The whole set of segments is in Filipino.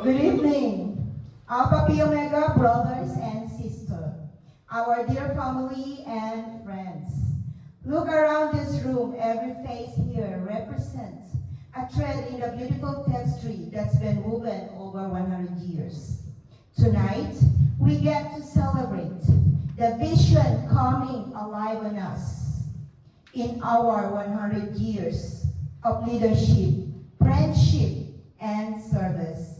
Good evening, Alpha Phi Omega brothers and sisters, our dear family and friends. Look around this room, every face here represents a thread in the beautiful tapestry that's been woven over 100 years. Tonight, we get to celebrate the vision coming alive on us in our 100 years of leadership, friendship, and service.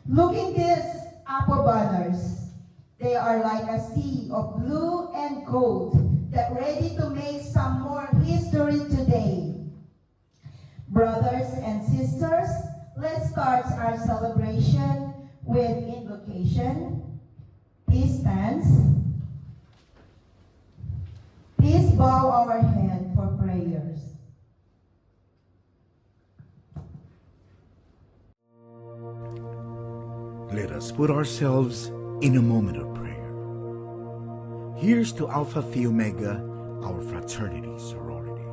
Looking these Apple banners, they are like a sea of blue and gold that ready to make some more history today. Brothers and sisters, let's start our celebration with invocation. Please stand. Please bow our head for prayers. Let us put ourselves in a moment of prayer. Here's to Alpha Phi Omega, our fraternity sorority.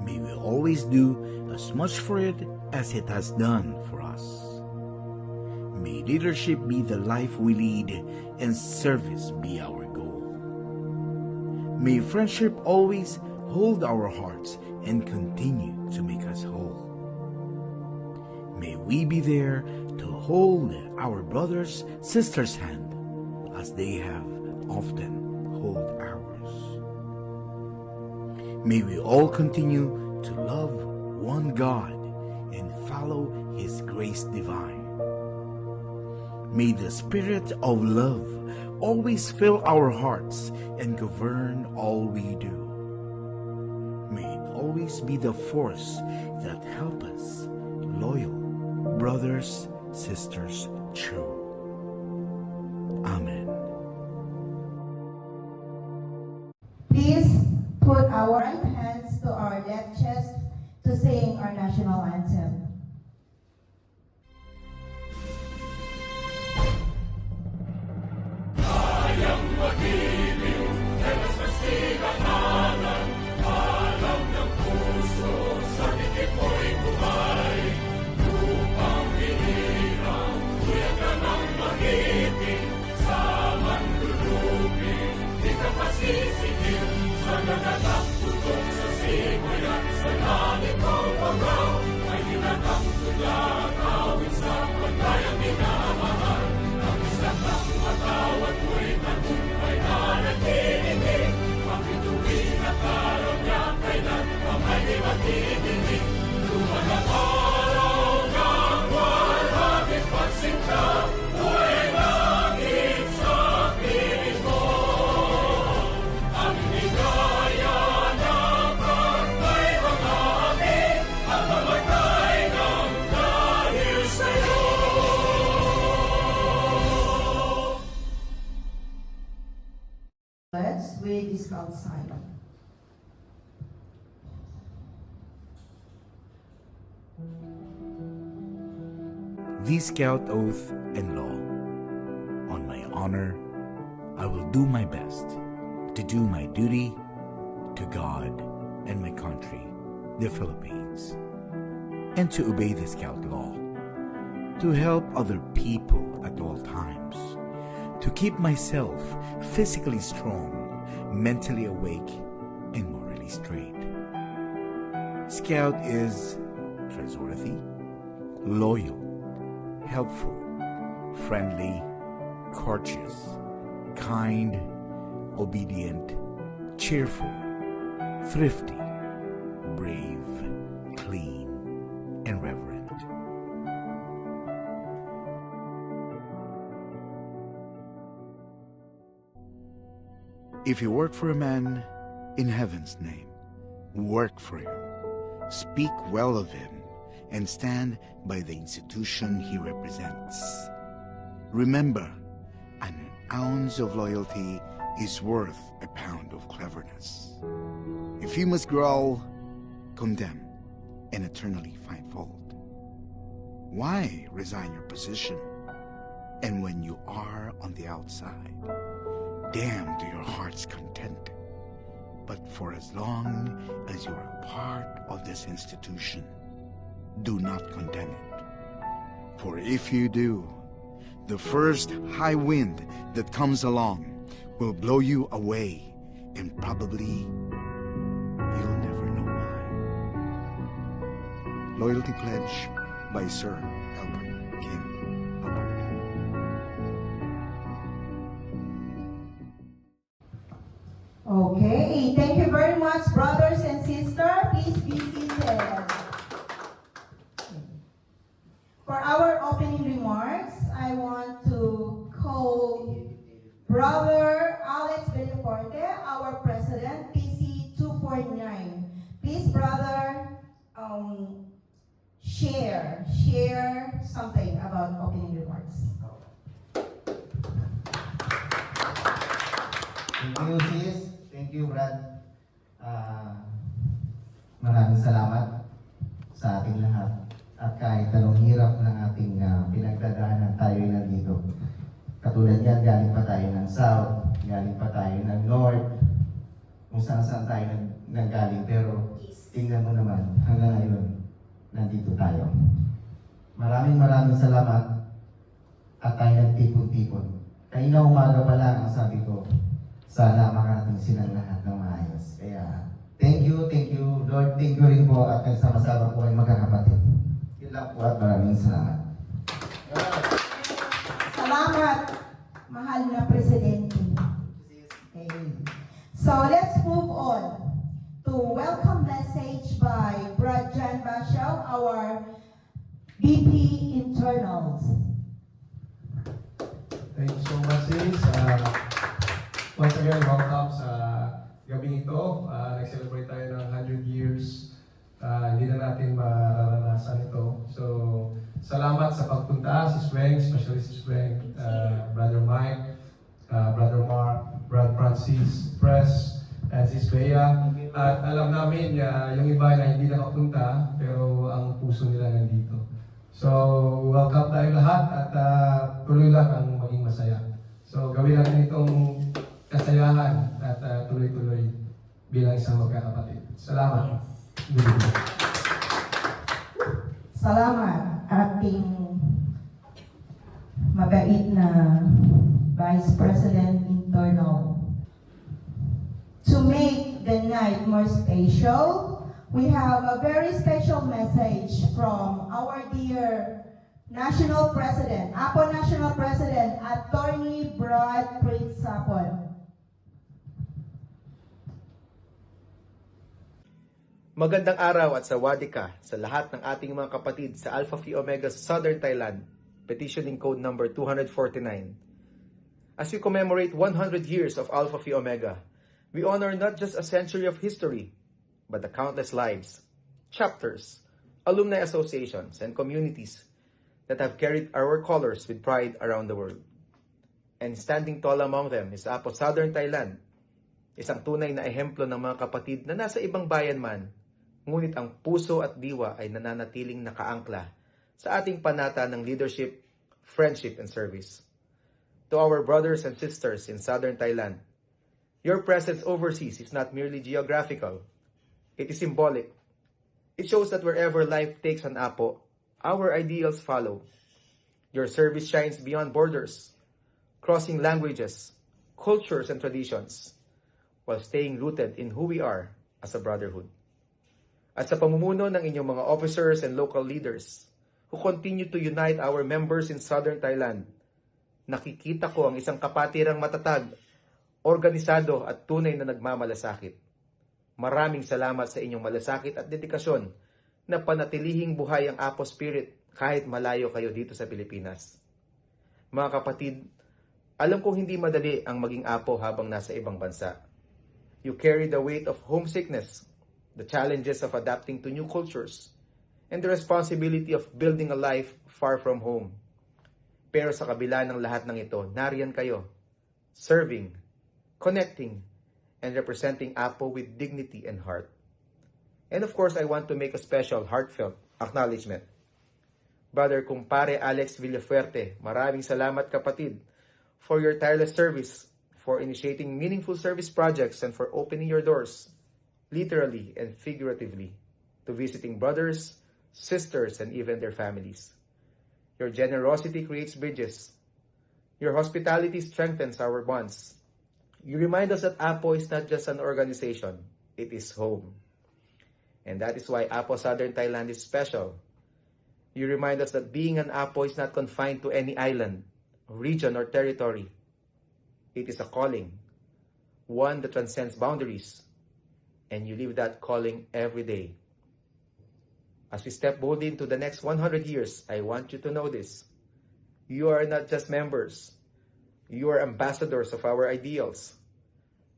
May we always do as much for it as it has done for us. May leadership be the life we lead and service be our goal. May friendship always hold our hearts and continue to make us whole. May we be there to hold our brothers, sisters' hand as they have often hold ours. May we all continue to love one God and follow His grace divine. May the spirit of love always fill our hearts and govern all we do. May it always be the force that helps us, loyal brothers, sisters, true. Amen. Please put our right hands to our left chest to sing our national anthem. Let's read this outside. The Scout Oath and Law. On my honor, I will do my best to do my duty to God and my country, the Philippines, and to obey the Scout Law, to help other people at all times, to keep myself physically strong, mentally awake, and morally straight. Scout is trustworthy, loyal, helpful, friendly, courteous, kind, obedient, cheerful, thrifty, brave, clean, and reverent. If you work for a man, in heaven's name, work for him, speak well of him, and stand by the institution he represents. Remember, an ounce of loyalty is worth a pound of cleverness. If you must growl, condemn, and eternally find fault, why resign your position? And when you are on the outside, damn to your heart's content. But for as long as you are a part of this institution, do not condemn it. For if you do, the first high wind that comes along will blow you away, and probably you'll never know why. Loyalty Pledge by Sir Albert Kim Albert. Okay, thank you very much, brothers and sisters. Please be seated. For our opening remarks, I want to call Brother Alex Villaforte, our president, PC 249. Please, brother, share something about opening remarks. Thank you, sis. Thank you, Brad. Maraming salamat sa ating lahat. At kahit anong hirap ng ating pinagdadaanan, tayo ay nandito. Katulad yan, galing pa tayo ng South, galing pa tayo ng North, kung saan tayo nanggaling. Pero tingnan mo naman, hanggang ngayon, nandito tayo. Maraming salamat at tayo nagtipon-tipon. Kanina umaga pa lang ang sabi ko, sana makarating silang lahat ng maayos. Kaya, thank you, Lord. Thank you rin po at nagsama-sama po kayo magkakapatid. Yun lang po at maraming salamat. Salamat, mahal na presidente. Okay. So let's move on to welcome message by Brad Jan Bashaw, our VP Internals. Thank you so much, sis. Once again, welcome sa gabing ito. Nag-celebrate tayo ng 100 years. Hindi na natin mararanasan ito. So, salamat sa pagpunta, si Sweng, especially si Sweng, Brother Mike, Brother Mark, Brad Francis, Press, and si Bea. At alam namin yung iba na hindi nakapunta, pero ang puso nila nandito. So, welcome tayo lahat at tuloy lang ang maging masaya. So, gawin natin itong kasayahan at tuloy-tuloy bilang isang magkakapatid. Salamat. Salamat, ating mabait na Vice President Internal. To make the night more special, we have a very special message from our dear National President, Apo National President, Attorney Brad Prince Sapon. Magandang araw at sawadee ka sa lahat ng ating mga kapatid sa Alpha Phi Omega Southern Thailand, petitioning code number 249. As we commemorate 100 years of Alpha Phi Omega, we honor not just a century of history, but the countless lives, chapters, alumni associations, and communities that have carried our colors with pride around the world. And standing tall among them is Apo Southern Thailand, isang tunay na ehemplo ng mga kapatid na nasa ibang bayan man, ngunit ang puso at diwa ay nananatiling nakaangkla sa ating panata ng leadership, friendship, and service. To our brothers and sisters in Southern Thailand, your presence overseas is not merely geographical, it is symbolic. It shows that wherever life takes an Apo, our ideals follow. Your service shines beyond borders, crossing languages, cultures, and traditions, while staying rooted in who we are as a brotherhood. At sa pamumuno ng inyong mga officers and local leaders who continue to unite our members in Southern Thailand, nakikita ko ang isang kapatirang matatag, organisado at tunay na nagmamalasakit. Maraming salamat sa inyong malasakit at dedikasyon na panatilihing buhay ang Apo Spirit kahit malayo kayo dito sa Pilipinas. Mga kapatid, alam kong hindi madali ang maging Apo habang nasa ibang bansa. You carry the weight of homesickness, the challenges of adapting to new cultures, and the responsibility of building a life far from home. Pero sa kabila ng lahat ng ito, nariyan kayo, serving, connecting, and representing Apo with dignity and heart. And of course, I want to make a special heartfelt acknowledgement. Brother Kumpare Alex Villafuerte, maraming salamat kapatid for your tireless service, for initiating meaningful service projects, and for opening your doors, literally and figuratively, to visiting brothers, sisters, and even their families. Your generosity creates bridges. Your hospitality strengthens our bonds. You remind us that APO is not just an organization, it is home. And that is why APO Southern Thailand is special. You remind us that being an APO is not confined to any island, region, or territory. It is a calling, one that transcends boundaries, and you live that calling every day. As we step boldly into the next 100 years, I want you to know this. You are not just members. You are ambassadors of our ideals.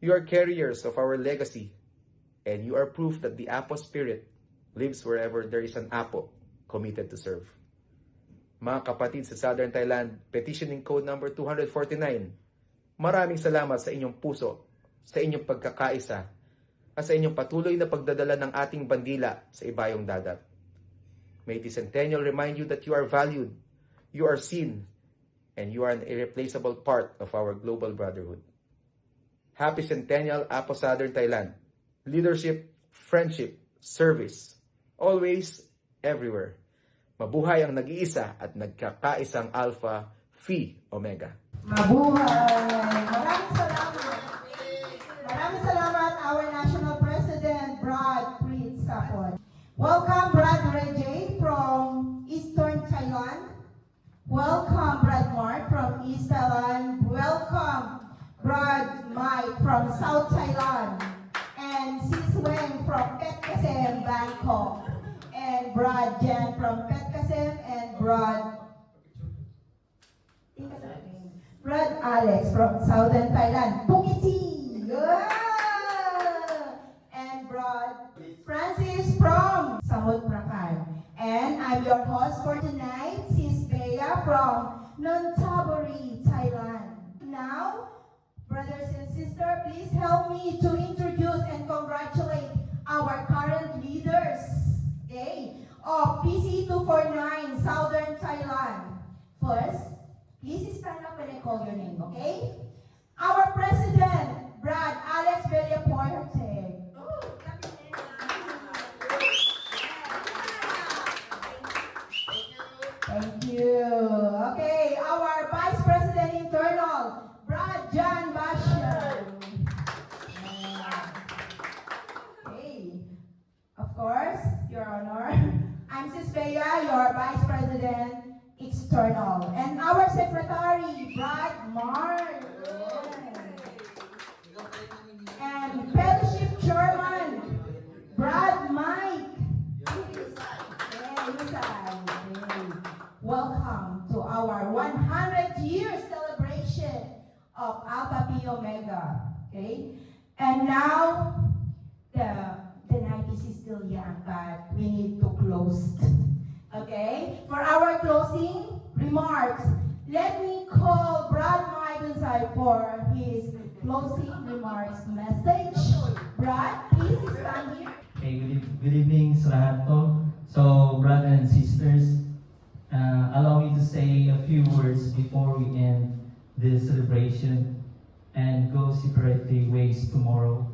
You are carriers of our legacy. And you are proof that the APO spirit lives wherever there is an APO committed to serve. Mga kapatid sa Southern Thailand, Petitioning Code number 249, maraming salamat sa inyong puso, sa inyong pagkakaisa, at sa inyong patuloy na pagdadala ng ating bandila sa ibayong dagat. May the centennial remind you that you are valued, you are seen, and you are an irreplaceable part of our global brotherhood. Happy Centennial, APO Southern Thailand. Leadership, friendship, service. Always, everywhere. Mabuhay ang nag-iisa at nagkakaisang Alpha Phi Omega. Mabuhay! Maraming salamat. Maraming salamat, our National President, Brad Prit Sapon. Welcome, Brad Rejay from Eastern Thailand. Welcome, Brad Mark from East Thailand. Welcome, Brad Mike from South Thailand. And Sis Weng from Petkasem, Bangkok. And Brad Jan from Petkasem and Brad Alex from Southern Thailand. Pungiti! Yeah! And Brad Francis from Samut Prakan. And I'm your host for tonight, Sis Bea from Nonthaburi, Thailand. Now, brothers and sisters, please help me to introduce and congratulate our current leaders, okay, of PC249 Southern Thailand. First, please stand up when I call your name, okay? Our President, Brad Alex Villapuerte. Thank you. Okay, our Vice President Internal, Brad John Basher. Okay, of course, Your Honor. I'm Sis Bea, your Vice President External. And our Secretary, Brad Mark. And Fellowship Chairman, Brad Mike. Welcome to our 100-year celebration of Alpha Phi Omega. Okay? And now, the night is still young, but we need to close. Okay? For our closing remarks, let me call Brad Mike inside for his closing remarks message. Brad, please stand here. Okay, good evening sa lahat po. So, brothers and sisters, allow me to say a few words before we end this celebration and go separately ways tomorrow.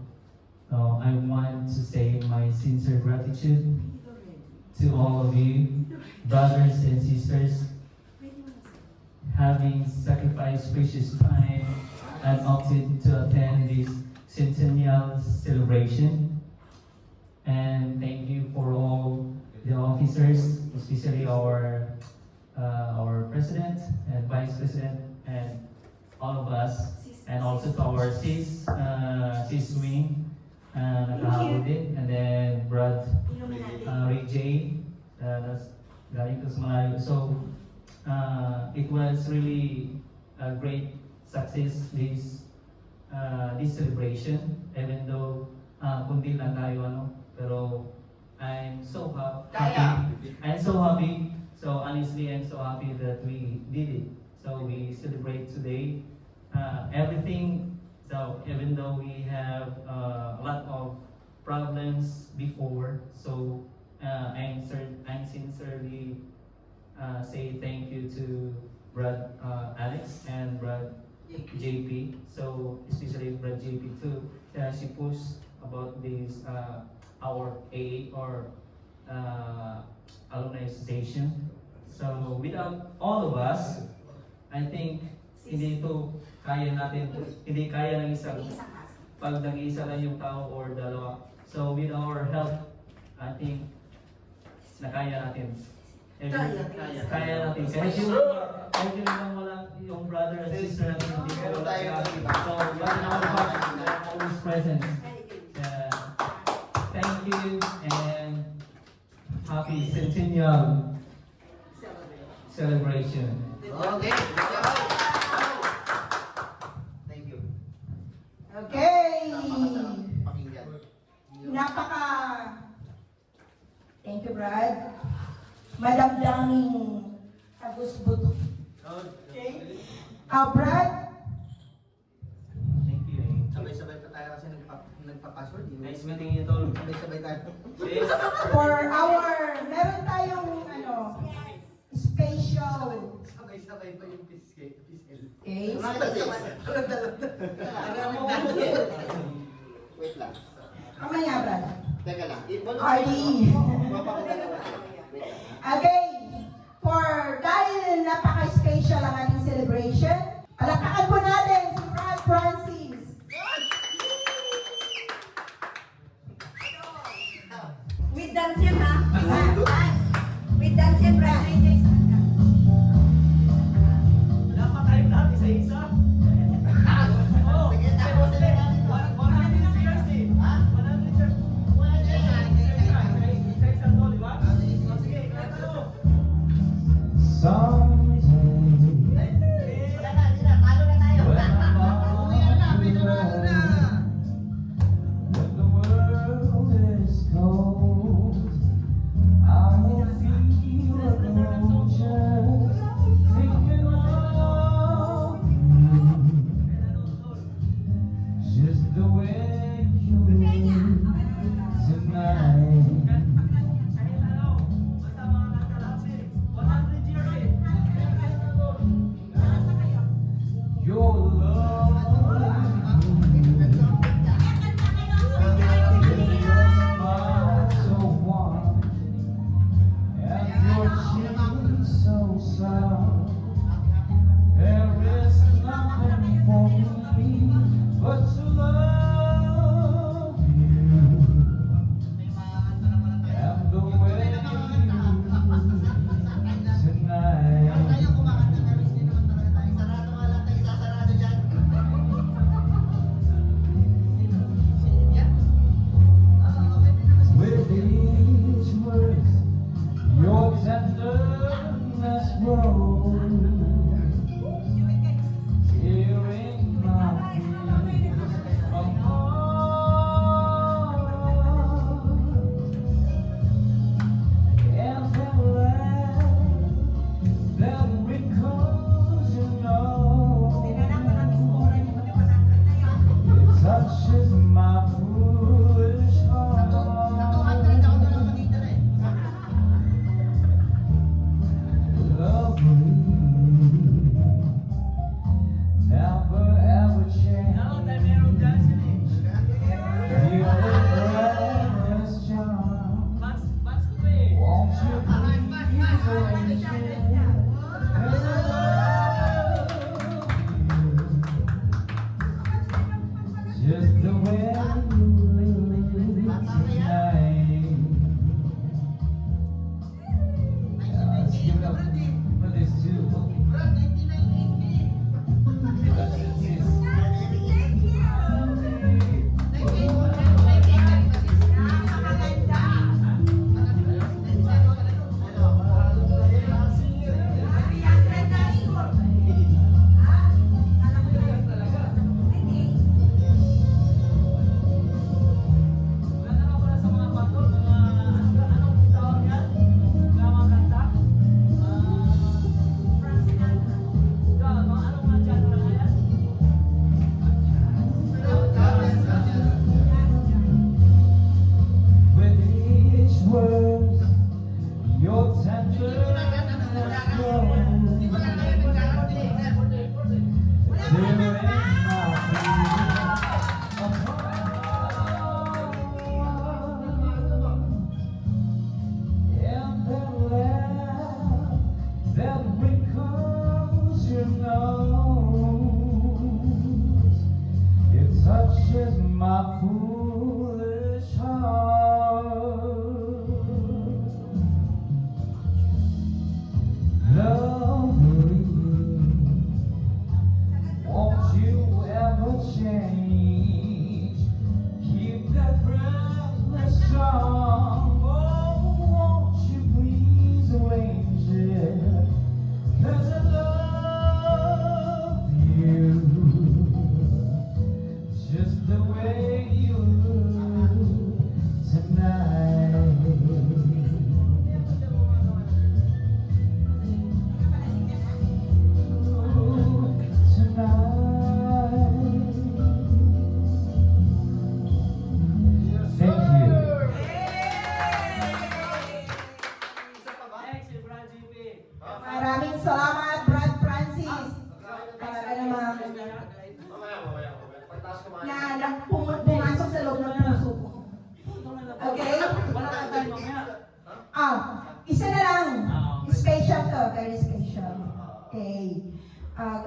I want to say my sincere gratitude to all of you, brothers and sisters, having sacrificed precious time and opted to attend this centennial celebration. And thank you for all the officers, especially our president and vice president and all of us, and also to our sis wing, nakahabol din, and then Brad Ray J, that's galing to sa malayo. So it was really a great success this celebration, even though kundi lang tayo pero I'm so happy. I'm so happy. So honestly, I'm so happy that we did it. So we celebrate today. Everything. So even though we have a lot of problems before, so I'm sincerely say thank you to Brad Alex and Brad JP. So especially Brad JP too. She pushed about this our AA or alumni association. So without all of us, I think hindi kaya ng isang pag nag-iisa lang yung tao or dalawa. So with our help, I think nakaya natin. Kaya natin. Kahit yung lang wala yung brother and sister natin hindi ko wala. So but in our heart, they're always present. Thank you and happy centennial celebration. Okay. Thank you. Okay. Pakinggan. Thank you, Brad. Madamdaming agusbut. Okay. Brad, Thank you. Sabay-sabay pa tayo kasi nagpa-password. Nice meeting you, Tol. Sabay-sabay tayo. meron tayong special. Sabay-sabay pa yung piskel. Okay. Wait lang. Mamaya, Brad. Teka lang. Ardy. Okay. Dahil napaka-special ang ating celebration, palakpakan po natin si Brad Francis. With dance yan ha? With dance yan, Brad. Napakain lahat isa-isa. Sige, tapos sila natin. 100 years eh. 100 years. Isa-isa to, di ba? Sige, kaya Some Okay.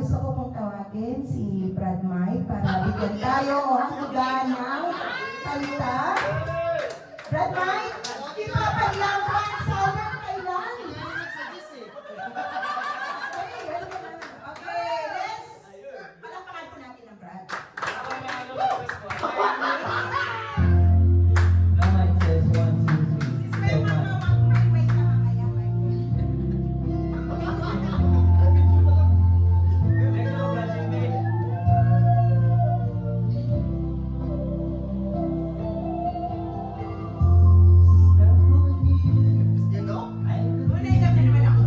Gusto ko pong tawagin si Brad Mike para bigyan tayo o hanggang ng kanta. Brad Mike, dito ka kailang sana kailan. Okay, let's palakpakan po natin ang Brad. Now mic test 1, 2, 3. Check mic. Wait ka mamaya, Mike. Next one, Brad Jimmy. Tunay ka naman ako.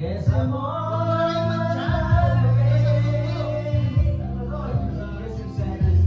Guess I'm on my way. Guess it's Saturday.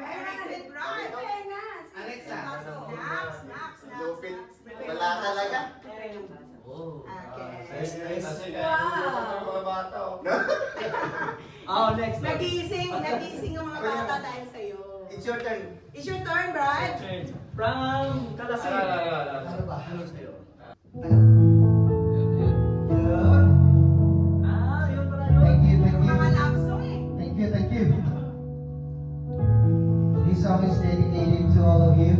Very good, Brad. Alexa. Snaps. Lupit. Wala talaga. Okay. Wow! Oh, next. Nagising ang mga bata dahil sa'yo. It's your turn. It's your turn, Brad. From Kalasin. Ano ba? Ano sa'yo? Ah, yun pala yun. Thank you. Mga love song eh. Thank you. This song is dedicated to all of you.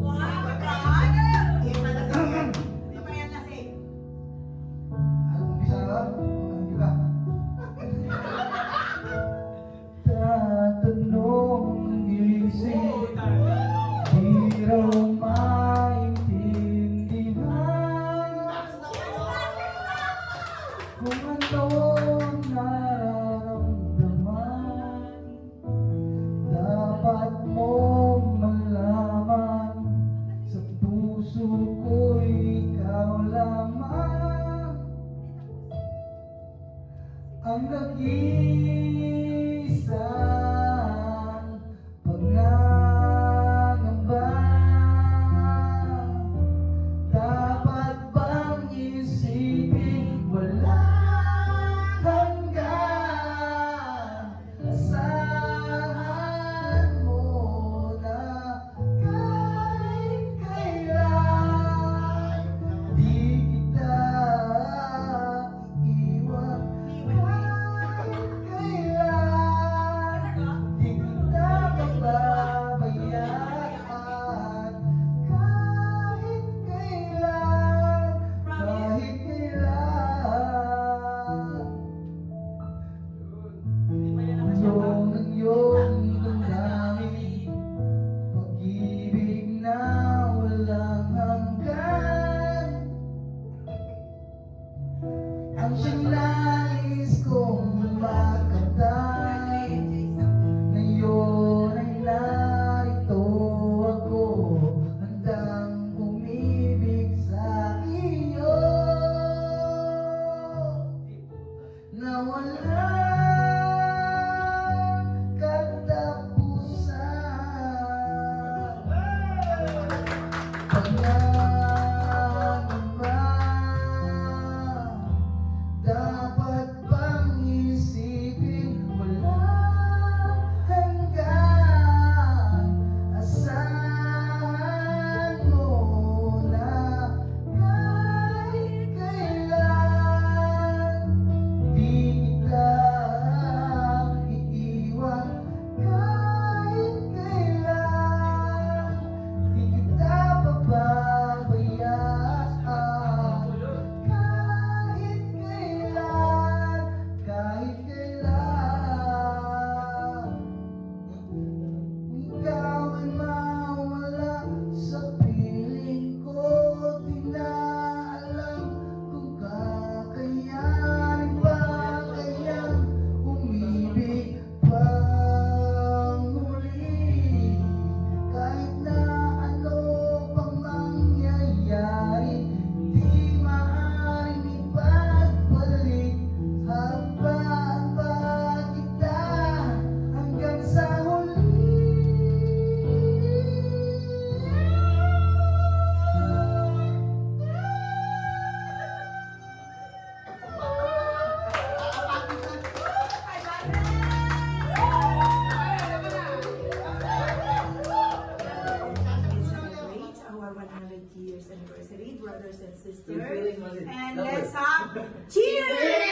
Wow, Brad. Hindi pa yan lasing. Ano umpisa na? Di ba? Tatanong isip, di raw maintindihan kung anong nararamdaman. Dapat mong malaman, sa puso ko'y ikaw lamang ang nag-iisang pangangamba. Dapat bang isipin walang hanggan? Asahan mo na Ano ba dapat bang isipin? Walang hanggan. Asahan mo na kahit kailan di kita iiwan. Kahit kailan di kita pababayaan. Kahit kailan, kahit kailan ikaw ay mawala sa piling ko. Di na alam kung kakayanin ba kayang umibig pang muli. Kahit na ano pang mangyayari, di maaaring ipagbalik. Habaan pa kita hanggang sa huli. Celebrate our 100 years anniversary, brothers and sisters. And let's have cheers!